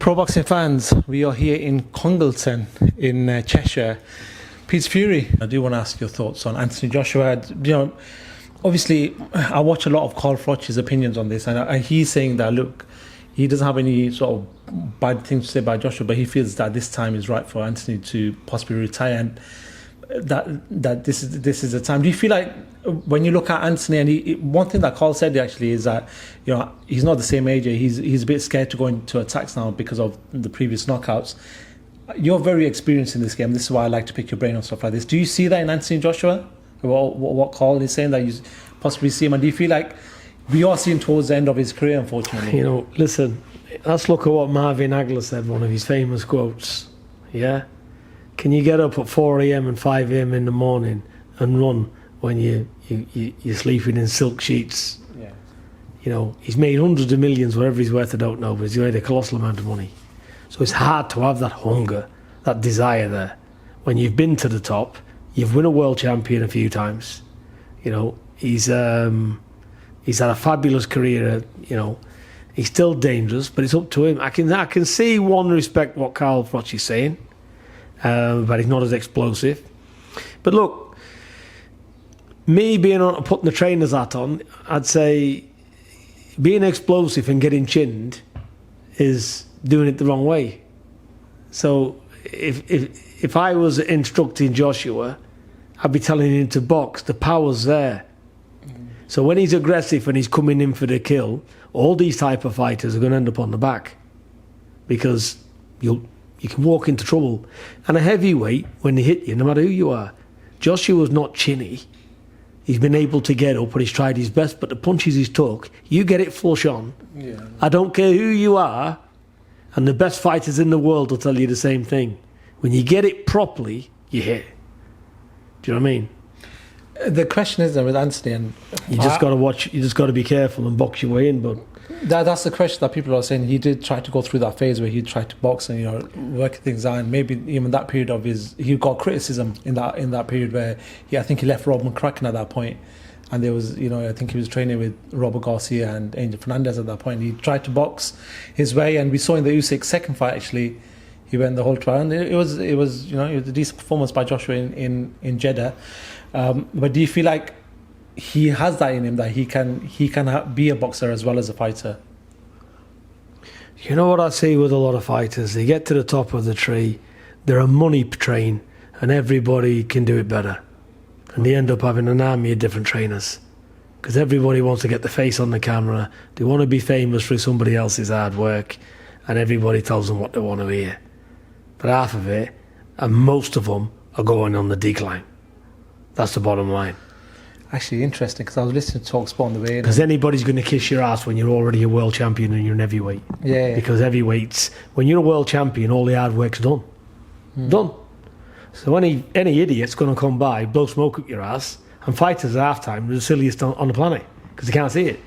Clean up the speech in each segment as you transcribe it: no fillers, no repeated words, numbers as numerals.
Pro boxing fans, we are here in Congleton in Cheshire. Pete's Fury, I do want to ask your thoughts on Anthony Joshua. Obviously, I watch a lot of Carl Froch's opinions on this, and he's saying that, look, he doesn't have any sort of bad things to say about Joshua, but he feels that this time is right for Anthony to possibly retire, and that this is the time. Do you feel like when you look at Anthony, and one thing that Carl said actually is that he's not the same age. He's a bit scared to go into attacks now because of the previous knockouts. You're very experienced in this game. This is why I like to pick your brain on stuff like this. Do you see that in Anthony Joshua? What Carl is saying, that you possibly see him, and do you feel like we are seeing towards the end of his career, unfortunately? Listen, let's look at what Marvin Hagler said, one of his famous quotes. Yeah? Can you get up at 4 a.m. and 5 a.m. in the morning and run when you're sleeping in silk sheets? Yeah. He's made hundreds of millions, whatever he's worth, I don't know, but he's made a colossal amount of money. So it's hard to have that hunger, that desire there. When you've been to the top, you've won a world champion a few times. He's had a fabulous career. He's still dangerous, but it's up to him. I can see one respect what Carl Froch is saying. But he's not as explosive. But look, me putting the trainer's hat on, I'd say being explosive and getting chinned is doing it the wrong way. So if I was instructing Joshua, I'd be telling him to box. The power's there. So when he's aggressive and he's coming in for the kill, all these type of fighters are going to end up on the back, because you can walk into trouble. And a heavyweight, when they hit you, no matter who you are, Joshua's not chinny. He's been able to get up and he's tried his best, but the punches he's took, you get it flush on. Yeah. I don't care who you are, and the best fighters in the world will tell you the same thing. When you get it properly, you hit. Do you know what I mean? The question is, with Anthony, and you just got to watch. You just got to be careful and box your way in, bud. That's the question that people are saying. He did try to go through that phase where he tried to box and work things out. And maybe even that period of he got criticism in that period where I think he left Rob McCracken at that point, and there was I think he was training with Robert Garcia and Angel Fernandez at that point. He tried to box his way, and we saw in the Usyk second fight actually, he went the whole trial, and it was a decent performance by Joshua in Jeddah. But do you feel like he has that in him, that he can be a boxer as well as a fighter? You know what I see with a lot of fighters? They get to the top of the tree, they're a money train, and everybody can do it better. And they end up having an army of different trainers, because everybody wants to get the face on the camera. They want to be famous through somebody else's hard work, and everybody tells them what they want to hear. But half of it, and most of them, are going on the decline. That's the bottom line. Actually, interesting, because I was listening to TalkSport on the way in. Because anybody's going to kiss your ass when you're already a world champion and you're an heavyweight. Yeah. Because heavyweights, when you're a world champion, all the hard work's done. Done. So any idiot's going to come by, blow smoke up your ass, and fighters at half-time are the silliest on the planet, because they can't see it.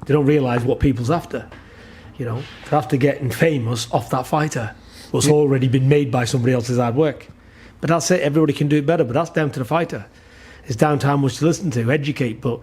They don't realise what people's after. They're after getting famous off that fighter what's already been made by somebody else's hard work. But that's it, everybody can do it better, but that's down to the fighter. It's down to how much to listen to, educate. But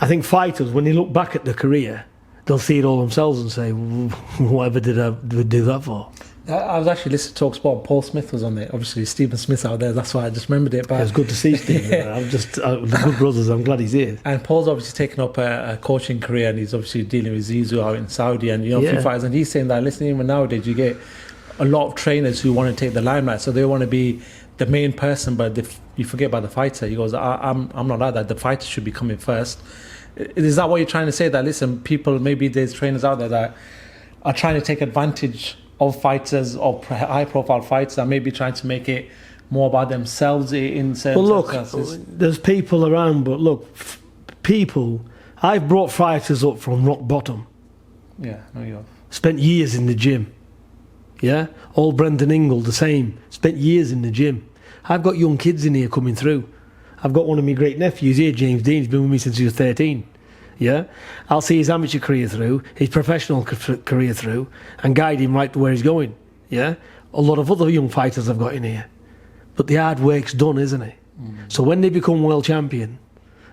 I think fighters, when they look back at their career, they'll see it all themselves and say, whatever did I do that for? I was actually listening to TalkSport. Paul Smith was on there. Obviously, Stephen Smith's out there. That's why I just remembered it. But it was good to see Stephen. I'm just the good brothers. I'm glad he's here. And Paul's obviously taken up a coaching career, and he's obviously dealing with Zizou out in Saudi, and a few fighters. And he's saying that, listen, even nowadays you get a lot of trainers who want to take the limelight, so they want to be the main person, but you forget about the fighter. He goes, I'm not like that. The fighter should be coming first. Is that what you're trying to say? That, listen, people, maybe there's trainers out there that are trying to take advantage of fighters, or high-profile fighters, and maybe trying to make it more about themselves in certain circumstances? There's people around, but look, I've brought fighters up from rock bottom. Yeah, no, you have. Spent years in the gym. Yeah, old Brendan Ingle, the same. Spent years in the gym. I've got young kids in here coming through. I've got one of my great nephews here, James Dean. He's been with me since he was 13. Yeah, I'll see his amateur career through, his professional career through, and guide him right to where he's going. Yeah, a lot of other young fighters I've got in here, but the hard work's done, isn't it? So when they become world champion,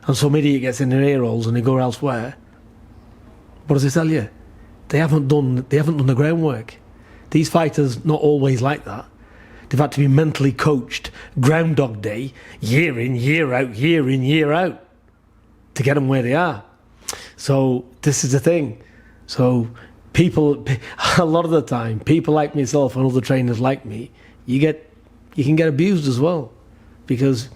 and some idiot gets in their ear holes and they go elsewhere, what does it tell you? They haven't done the groundwork. These fighters not always like that. They've had to be mentally coached, Groundhog Day, year in, year out, year in, year out, to get them where they are. So this is the thing. So people, a lot of the time, people like myself and other trainers like me, you can get abused as well, because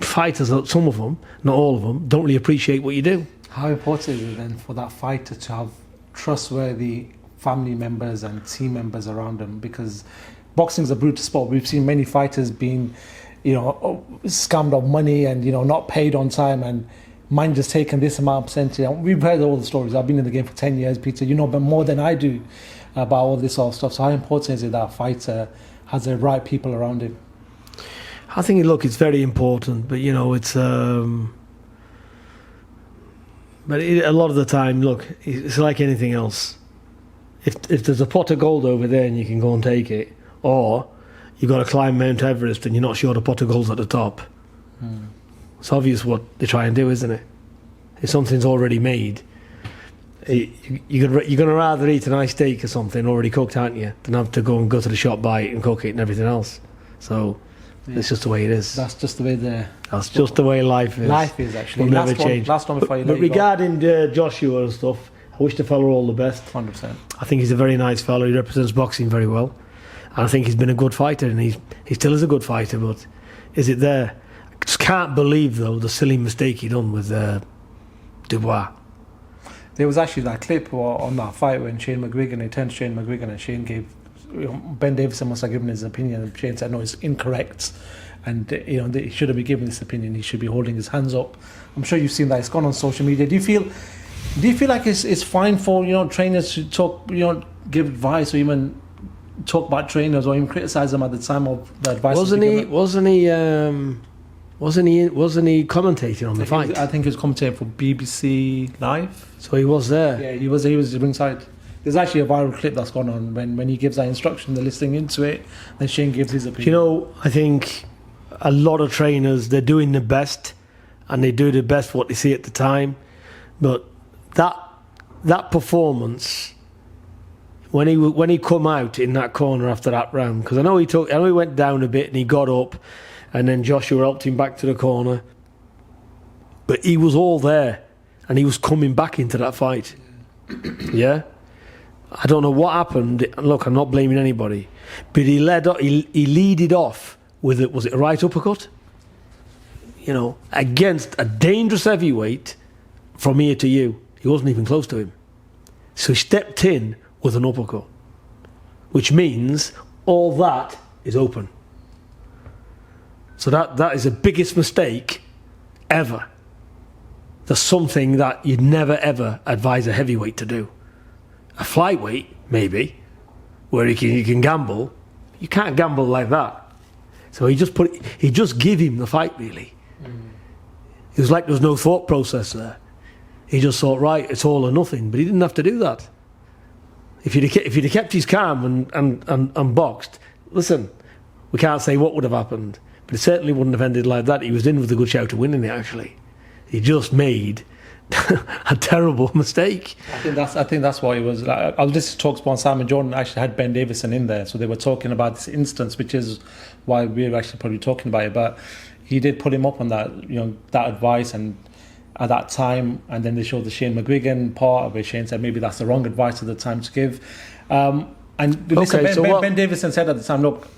fighters, some of them, not all of them, don't really appreciate what you do. How important is it then for that fighter to have trustworthy family members and team members around them? Because boxing is a brutal sport. We've seen many fighters being, scammed of money and, not paid on time, and managers taking this amount of percentage. And we've heard all the stories. I've been in the game for 10 years, Peter. You know more than I do about all this sort of stuff. So how important is it that a fighter has the right people around him? I think, look, it's very important, but it's. But a lot of the time, look, it's like anything else. If there's a pot of gold over there and you can go and take it, or you've got to climb Mount Everest and you're not sure the pot of gold's at the top, it's obvious what they try and do, isn't it? If something's already made, you're going to rather eat a nice steak or something already cooked, aren't you, than have to go to the shop, buy it and cook it and everything else. So it's just the way it is. That's just the way That's just the way life is. Life is, actually. Will never change. Last one before you But let you go. regarding Joshua and stuff, I wish the fella all the best. 100%. I think he's a very nice fellow. He represents boxing very well. And I think he's been a good fighter, and he still is a good fighter, but is it there? I just can't believe, though, the silly mistake he done with Dubois. There was actually that clip on that fight when Shane McGuigan, he turned to Shane McGuigan and Shane gave, Ben Davison must have given his opinion, and Shane said, no, it's incorrect. And, he shouldn't be giving this opinion. He should be holding his hands up. I'm sure you've seen that. It's gone on social media. Do you feel like it's fine for, trainers to talk, give advice or even talk about trainers or even criticize them at the time of the advice? Wasn't he commentating on the fight? I think he was commentating for BBC Live. So he was there. Yeah, he was ringside. There's actually a viral clip that's gone on when he gives that instruction, they're listening into it, then Shane gives his opinion. I think a lot of trainers, they're doing the best, and they do the best what they see at the time. But that performance, when he come out in that corner after that round, because I know he went down a bit and he got up, and then Joshua helped him back to the corner. But he was all there, and he was coming back into that fight. Yeah, I don't know what happened. Look, I'm not blaming anybody, but he leaded off with it. Was it a right uppercut? Against a dangerous heavyweight from here to you. He wasn't even close to him. So he stepped in with an uppercut, which means all that is open. So that is the biggest mistake ever. That's something that you'd never ever advise a heavyweight to do. A flyweight, maybe, where you can gamble. You can't gamble like that. So he just gave him the fight, really. It was like there was no thought process there. He just thought, right, it's all or nothing. But he didn't have to do that. If he'd have kept his calm and boxed, listen, we can't say what would have happened, but it certainly wouldn't have ended like that. He was in with a good shout of winning it, actually. He just made a terrible mistake. I think that's why it was. I was listening to talks on Simon Jordan actually had Ben Davison in there, so they were talking about this instance, which is why we're actually probably talking about it. But he did put him up on that, that advice, and at that time, and then they showed the Shane McGuigan part where Shane said maybe that's the wrong advice at the time to give. And listen, Ben Davison said at the time, look,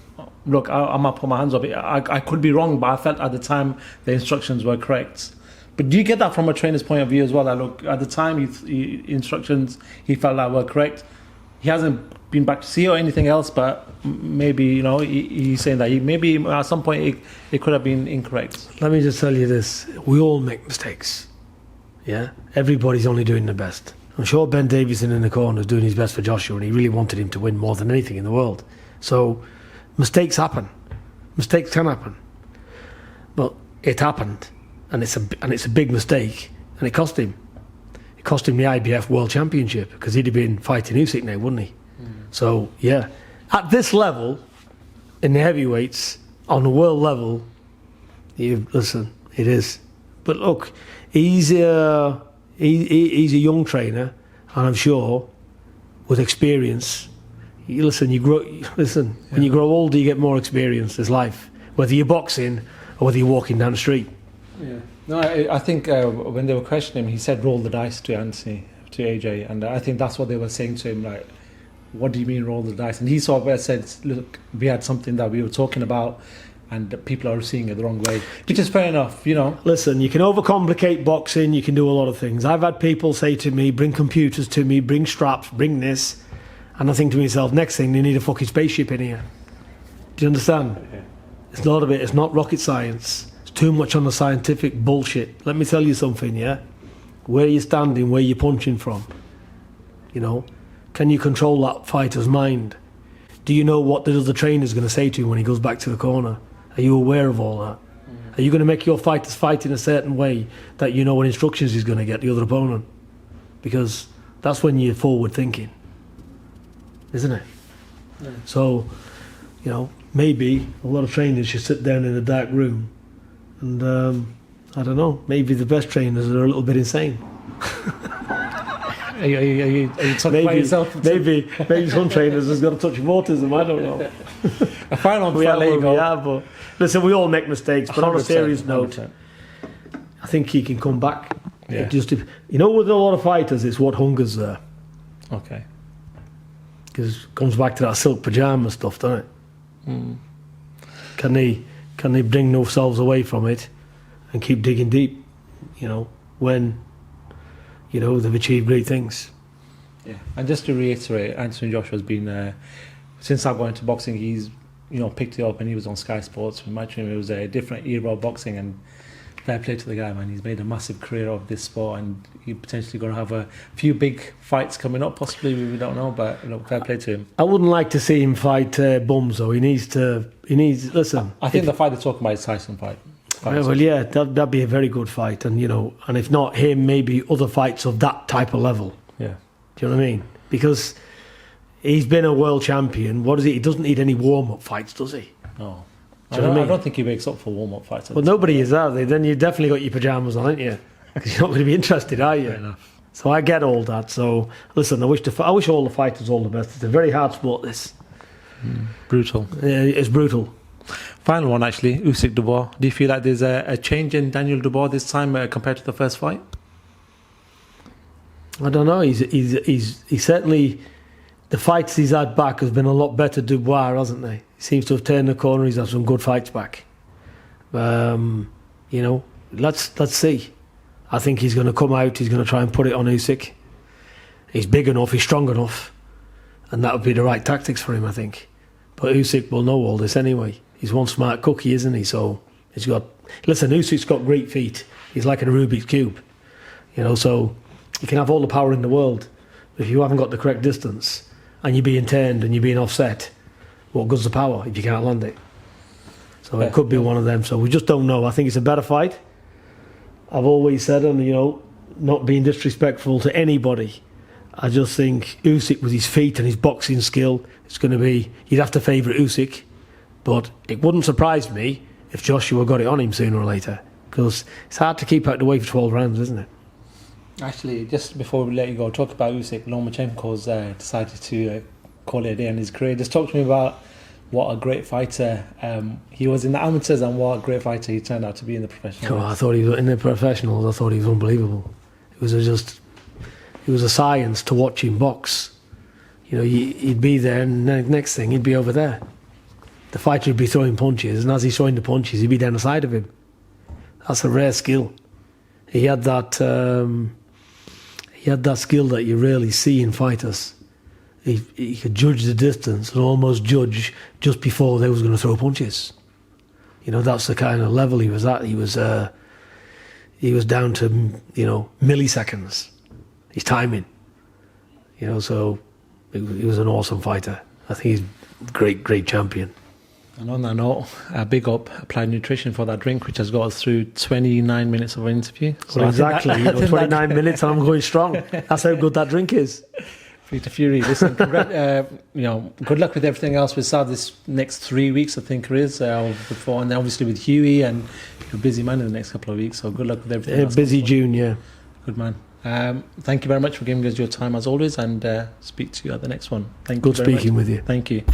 I'm gonna put my hands up. I could be wrong, but I felt at the time the instructions were correct. But do you get that from a trainer's point of view as well? That look, at the time, instructions he felt like were correct. He hasn't been back to see or anything else, but maybe he's saying that maybe at some point it could have been incorrect. Let me just tell you this: we all make mistakes. Yeah, everybody's only doing their best. I'm sure Ben Davison in the corner is doing his best for Joshua, and he really wanted him to win more than anything in the world. So mistakes happen. Mistakes can happen, but it happened. And it's a big mistake, and it cost him. It cost him the IBF World Championship, because he'd have been fighting Usyk now, wouldn't he? So yeah, at this level, in the heavyweights, on the world level, listen, it is. But look, he's a young trainer, and I'm sure with experience, Listen, when you grow older, you get more experience. There's life, whether you're boxing or whether you're walking down the street. Yeah. No, I think when they were questioning him, he said roll the dice to Anthony, to AJ, and I think that's what they were saying to him, like, what do you mean roll the dice? And he sort of said, look, we had something that we were talking about and people are seeing it the wrong way, which is fair enough, you know. Listen, you can overcomplicate boxing, you can do a lot of things. I've had people say to me, bring computers to me, bring straps, bring this, and I think to myself, next thing, they need a fucking spaceship in here. Do you understand? Yeah. It's not it's not rocket science. It's too much on the scientific bullshit. Let me tell you something, yeah? Where you're standing, where you're punching from, you know? Can you control that fighter's mind? Do you know what the other trainer's going to say to him when he goes back to the corner? Are you aware of all that? Are you going to make your fighters fight in a certain way that you know what instructions he's going to get the other opponent? Because that's when you're forward thinking, isn't it? Yeah. So, you know, maybe a lot of trainers should sit down in a dark room and, I don't know, maybe the best trainers are a little bit insane. Are you talking about yourself? Maybe some trainers has got a touch of autism, I don't know. A final one before I let you go. But listen, we all make mistakes, but on a serious note, 100%. I think he can come back. Yeah. With a lot of fighters, it's what hunger's there. Okay. Because it comes back to that silk pyjama stuff, doesn't it? Mm. Can they bring themselves away from it and keep digging deep, you know, when, you know, they've achieved great things. Yeah. And just to reiterate, Anthony Joshua's been, since I got into boxing, he's, you know, picked it up and he was on Sky Sports. Imagine it was a different era of boxing, and fair play to the guy, man. He's made a massive career of this sport, and he's potentially going to have a few big fights coming up, possibly, we don't know, but you know, fair play to him. I wouldn't like to see him fight bums, though. He needs, listen. I think the fight they're talking about is Tyson fight. Yeah, that'd be a very good fight, and, you know, and if not him, maybe other fights of that type of level. Yeah. Do you know what I mean? Because he's been a world champion. What is he? He doesn't need any warm-up fights, does he? No. Do you know what I mean? I don't think he wakes up for warm-up fights. Well, nobody is, are they? Then you definitely got your pyjamas on, aren't you? Because you're not going to be interested, are you? Fair enough. So I get all that. So listen, I wish all the fighters all the best. It's a very hard sport, this. Brutal. It's brutal. Final one, actually. Usyk Dubois. Do you feel like there's a change in Daniel Dubois this time compared to the first fight? I don't know. He's certainly, the fights he's had back has been a lot better, Dubois, hasn't he? He seems to have turned the corner. He's had some good fights back. You know, let's see. I think he's going to come out. He's going to try and put it on Usyk. He's big enough. He's strong enough, and that would be the right tactics for him, I think. But Usyk will know all this anyway. He's one smart cookie, isn't he? So he's got. Listen, Usyk's got great feet. He's like a Rubik's cube, you know. So you can have all the power in the world, but if you haven't got the correct distance and you're being turned and you're being offset, what good's the power if you can't land it? So it could be one of them. So we just don't know. I think it's a better fight. I've always said, and you know, not being disrespectful to anybody, I just think Usyk with his feet and his boxing skill, it's going to be. You'd have to favourite Usyk, but it wouldn't surprise me if Joshua got it on him sooner or later, because it's hard to keep out the way for 12 rounds, isn't it? Actually, just before we let you go, talk about Usyk. Lomachenko's decided to call it a day in his career. Just talk to me about what a great fighter he was in the amateurs and what a great fighter he turned out to be in the professionals. Oh, I thought he was in the professionals. I thought he was unbelievable. It was a science to watch him box. You know, he'd be there, and the next thing he'd be over there. The fighter would be throwing punches, and as he's throwing the punches, he'd be down the side of him. That's a rare skill. He had that. He had that skill that you rarely see in fighters. He could judge the distance and almost judge just before they was going to throw punches. You know, that's the kind of level he was at. He was down to, you know, milliseconds. His timing. You know, so he was an awesome fighter. I think he's a great champion. And on that note, big up Applied Nutrition for that drink, which has got us through 29 minutes of an interview. So well, exactly, you know, 29 minutes and I'm going strong. That's how good that drink is. Free to Fury. Listen, you know, good luck with everything else. We'll start this next 3 weeks, I think it is, before, and then obviously with Huey, and you're a busy man in the next couple of weeks, so good luck with everything else. Busy June, yeah. Good man. Thank you very much for giving us your time as always, and speak to you at the next one. Thank Good you very speaking much. with you. Thank you.